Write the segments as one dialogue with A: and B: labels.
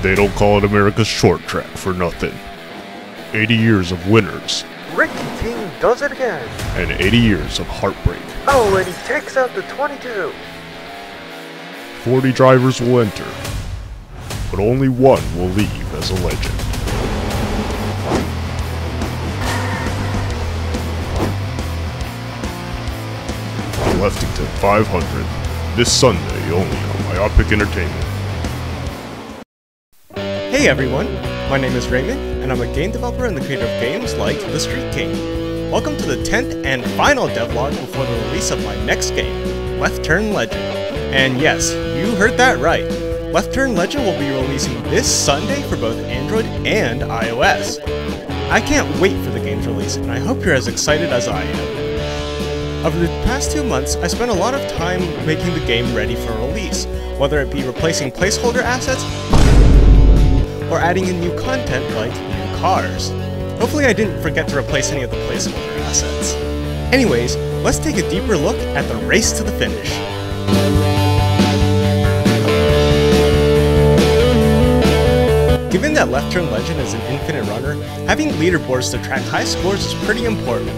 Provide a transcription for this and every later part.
A: They don't call it America's short track for nothing. 80 years of winners.
B: Ricky Ting does it again.
A: And 80 years of heartbreak.
B: Oh, and he takes out the 22.
A: 40 drivers will enter, but only one will leave as a legend. Leftington 500, this Sunday only on Myopic Entertainment.
C: Hey everyone, my name is Raymond, and I'm a game developer and the creator of games like The Street King. Welcome to the 10th and final devlog before the release of my next game, Left Turn Legend. And yes, you heard that right. Left Turn Legend will be releasing this Sunday for both Android and iOS. I can't wait for the game's release, and I hope you're as excited as I am. Over the past 2 months, I spent a lot of time making the game ready for release, whether it be replacing placeholder assets or adding in new content like new cars. Hopefully I didn't forget to replace any of the placeholder assets. Anyways, let's take a deeper look at the race to the finish. Given that Left Turn Legend is an infinite runner, having leaderboards to track high scores is pretty important.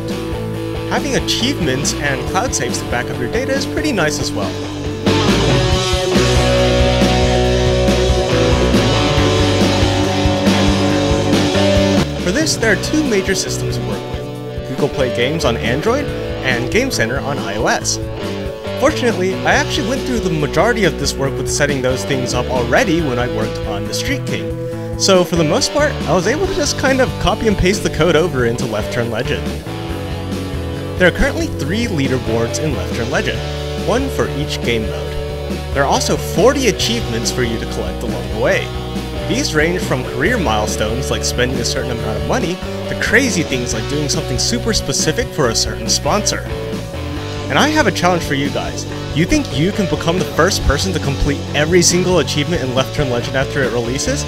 C: Having achievements and cloud saves to back up your data is pretty nice as well. For this, there are two major systems to work with: Google Play Games on Android and Game Center on iOS. Fortunately, I actually went through the majority of this work with setting those things up already when I worked on The Street King. So for the most part, I was able to just kind of copy and paste the code over into Left Turn Legend. There are currently 3 leaderboards in Left Turn Legend, one for each game mode. There are also 40 achievements for you to collect along the way. These range from career milestones like spending a certain amount of money to crazy things like doing something super specific for a certain sponsor. And I have a challenge for you guys. You think you can become the first person to complete every single achievement in Left Turn Legend after it releases?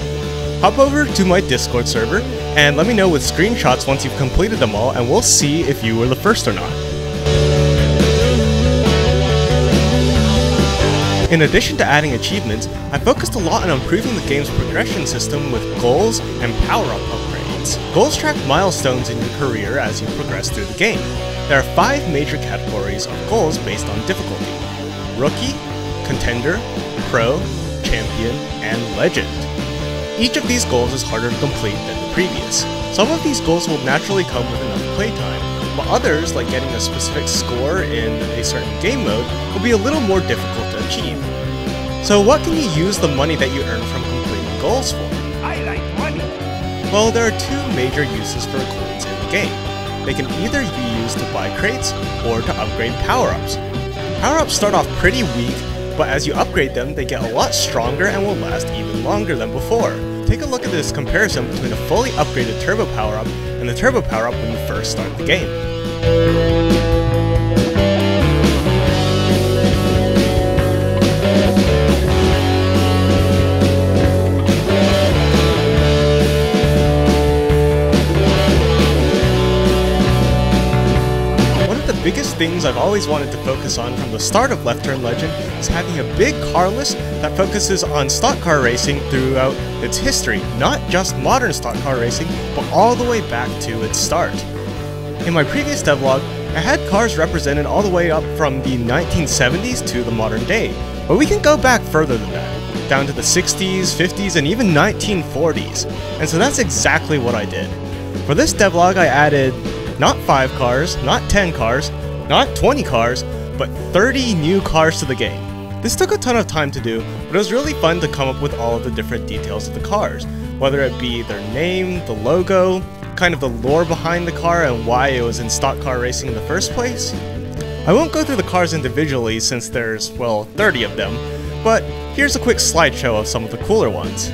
C: Hop over to my Discord server and let me know with screenshots once you've completed them all, and we'll see if you were the first or not. In addition to adding achievements, I focused a lot on improving the game's progression system with goals and power-up upgrades. Goals track milestones in your career as you progress through the game. There are 5 major categories of goals based on difficulty: Rookie, Contender, Pro, Champion, and Legend. Each of these goals is harder to complete than the previous. Some of these goals will naturally come with enough playtime, but others, like getting a specific score in a certain game mode, will be a little more difficult to achieve. So what can you use the money that you earn from completing goals for?
D: I like money!
C: Well, there are 2 major uses for coins in the game. They can either be used to buy crates or to upgrade power-ups. Power-ups start off pretty weak, but as you upgrade them, they get a lot stronger and will last even longer than before. Take a look at this comparison between a fully upgraded turbo power-up and the turbo power-up when you first start the game. The biggest things I've always wanted to focus on from the start of Left Turn Legend is having a big car list that focuses on stock car racing throughout its history, not just modern stock car racing, but all the way back to its start. In my previous devlog, I had cars represented all the way up from the 1970s to the modern day, but we can go back further than that, down to the 60s, 50s, and even 1940s, and so that's exactly what I did. For this devlog, I added not 5 cars, not 10 cars, not 20 cars, but 30 new cars to the game. This took a ton of time to do, but it was really fun to come up with all of the different details of the cars, whether it be their name, the logo, kind of the lore behind the car and why it was in stock car racing in the first place. I won't go through the cars individually since there's, well, 30 of them, but here's a quick slideshow of some of the cooler ones.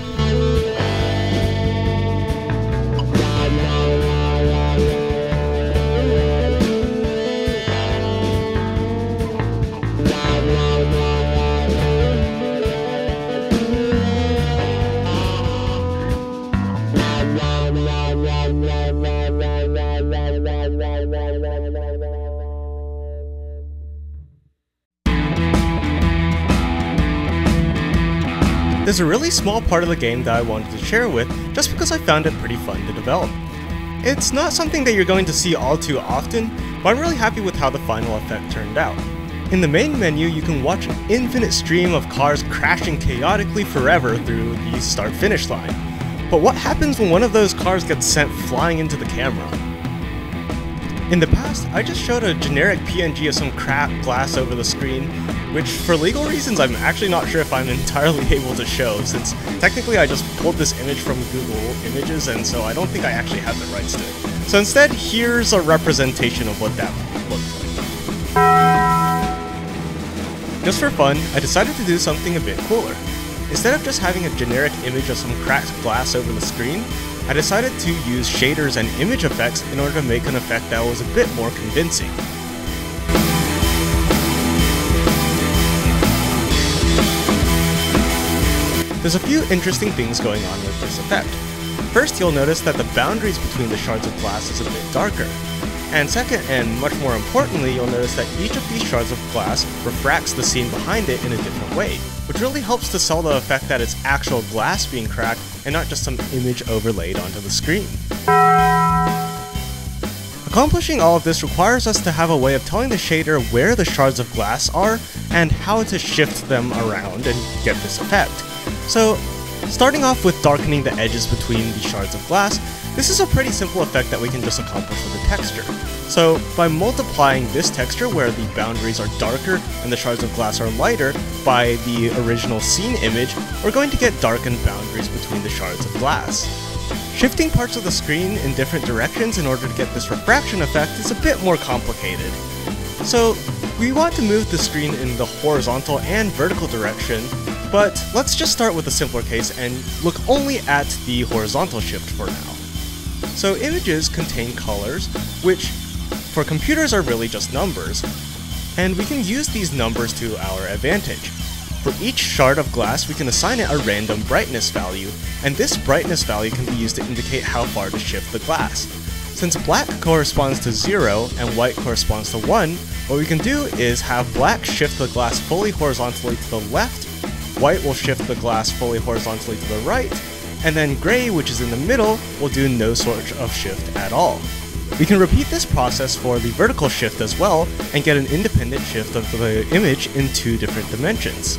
C: there's a really small part of the game that I wanted to share with just because I found it pretty fun to develop. It's not something that you're going to see all too often, but I'm really happy with how the final effect turned out. In the main menu, you can watch an infinite stream of cars crashing chaotically forever through the start-finish line. But what happens when one of those cars gets sent flying into the camera? In the past, I just showed a generic PNG of some cracked glass over the screen, which for legal reasons I'm actually not sure if I'm entirely able to show, since technically I just pulled this image from Google Images, and so I don't think I actually have the rights to it. So instead, here's a representation of what that looked like. Just for fun, I decided to do something a bit cooler. Instead of just having a generic image of some cracked glass over the screen, I decided to use shaders and image effects in order to make an effect that was a bit more convincing. There's a few interesting things going on with this effect. First, you'll notice that the boundaries between the shards of glass is a bit darker. And second, and much more importantly, you'll notice that each of these shards of glass refracts the scene behind it in a different way, which really helps to sell the effect that it's actual glass being cracked and not just some image overlaid onto the screen. Accomplishing all of this requires us to have a way of telling the shader where the shards of glass are and how to shift them around and get this effect. So, starting off with darkening the edges between the shards of glass, this is a pretty simple effect that we can just accomplish with a texture. So, by multiplying this texture where the boundaries are darker and the shards of glass are lighter by the original scene image, we're going to get darkened boundaries between the shards of glass. Shifting parts of the screen in different directions in order to get this refraction effect is a bit more complicated. So, we want to move the screen in the horizontal and vertical direction, but let's just start with a simpler case and look only at the horizontal shift for now. So images contain colors, which for computers are really just numbers, and we can use these numbers to our advantage. For each shard of glass, we can assign it a random brightness value, and this brightness value can be used to indicate how far to shift the glass. Since black corresponds to 0 and white corresponds to 1, what we can do is have black shift the glass fully horizontally to the left, white will shift the glass fully horizontally to the right, and then gray, which is in the middle, will do no sort of shift at all. We can repeat this process for the vertical shift as well, and get an independent shift of the image in two different dimensions.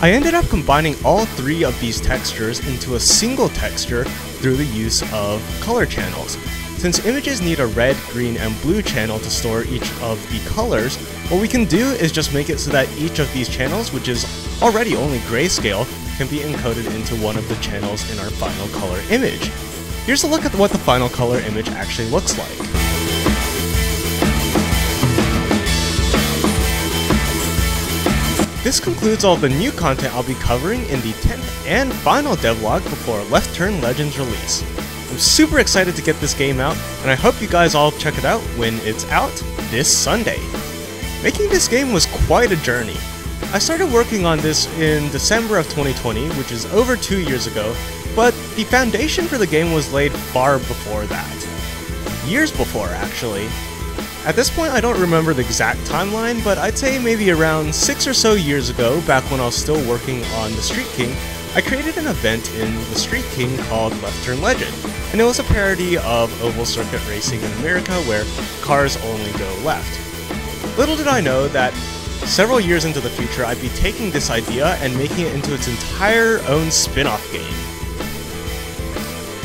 C: I ended up combining all three of these textures into a single texture through the use of color channels. Since images need a red, green, and blue channel to store each of the colors, what we can do is just make it so that each of these channels, which is already only grayscale, can be encoded into one of the channels in our final color image. Here's a look at what the final color image actually looks like. This concludes all the new content I'll be covering in the 10th and final devlog before Left Turn Legends release. I'm super excited to get this game out, and I hope you guys all check it out when it's out this Sunday. Making this game was quite a journey. I started working on this in December of 2020, which is over 2 years ago, but the foundation for the game was laid far before that. Years before, actually. At this point, I don't remember the exact timeline, but I'd say maybe around 6 or so years ago, back when I was still working on the Street King, I created an event in the Street King called Left Turn Legend, and it was a parody of oval circuit racing in America where cars only go left. Little did I know that several years into the future I'd be taking this idea and making it into its entire own spin-off game.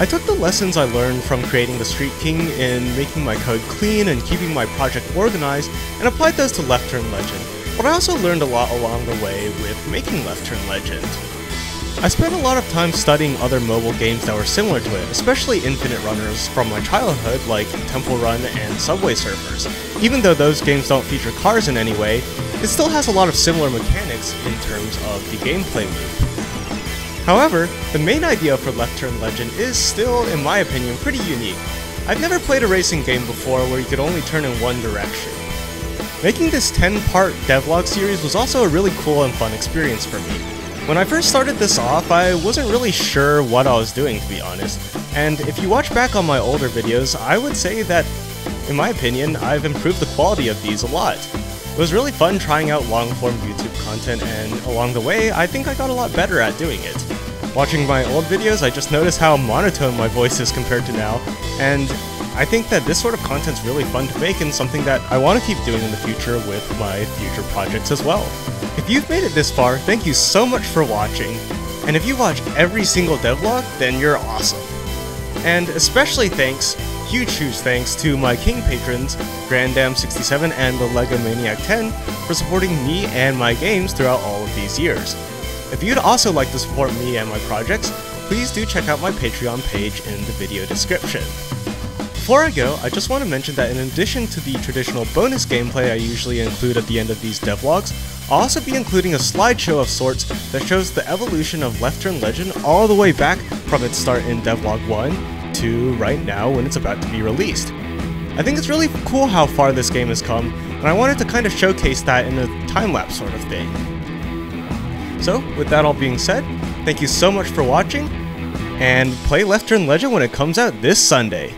C: I took the lessons I learned from creating the Street King in making my code clean and keeping my project organized and applied those to Left Turn Legend, but I also learned a lot along the way with making Left Turn Legend. I spent a lot of time studying other mobile games that were similar to it, especially infinite runners from my childhood like Temple Run and Subway Surfers. Even though those games don't feature cars in any way, it still has a lot of similar mechanics in terms of the gameplay loop. However, the main idea for Left Turn Legend is still, in my opinion, pretty unique. I've never played a racing game before where you could only turn in one direction. Making this 10-part devlog series was also a really cool and fun experience for me. When I first started this off, I wasn't really sure what I was doing, to be honest, and if you watch back on my older videos, I would say that, in my opinion, I've improved the quality of these a lot. It was really fun trying out long-form YouTube content, and along the way, I think I got a lot better at doing it. Watching my old videos, I just noticed how monotone my voice is compared to now, and I think that this sort of content's really fun to make and something that I want to keep doing in the future with my future projects as well. If you've made it this far, thank you so much for watching, and if you watch every single devlog, then you're awesome. And especially huge thanks to my king patrons, GrandAM67 and TheLegomaniac10 for supporting me and my games throughout all of these years. If you'd also like to support me and my projects, please do check out my Patreon page in the video description. Before I go, I just want to mention that in addition to the traditional bonus gameplay I usually include at the end of these devlogs, I'll also be including a slideshow of sorts that shows the evolution of Leftington Legend all the way back from its start in Devlog 1 to right now when it's about to be released. I think it's really cool how far this game has come, and I wanted to kind of showcase that in a time-lapse sort of thing. So, with that all being said, thank you so much for watching, and play Leftington Legend when it comes out this Sunday.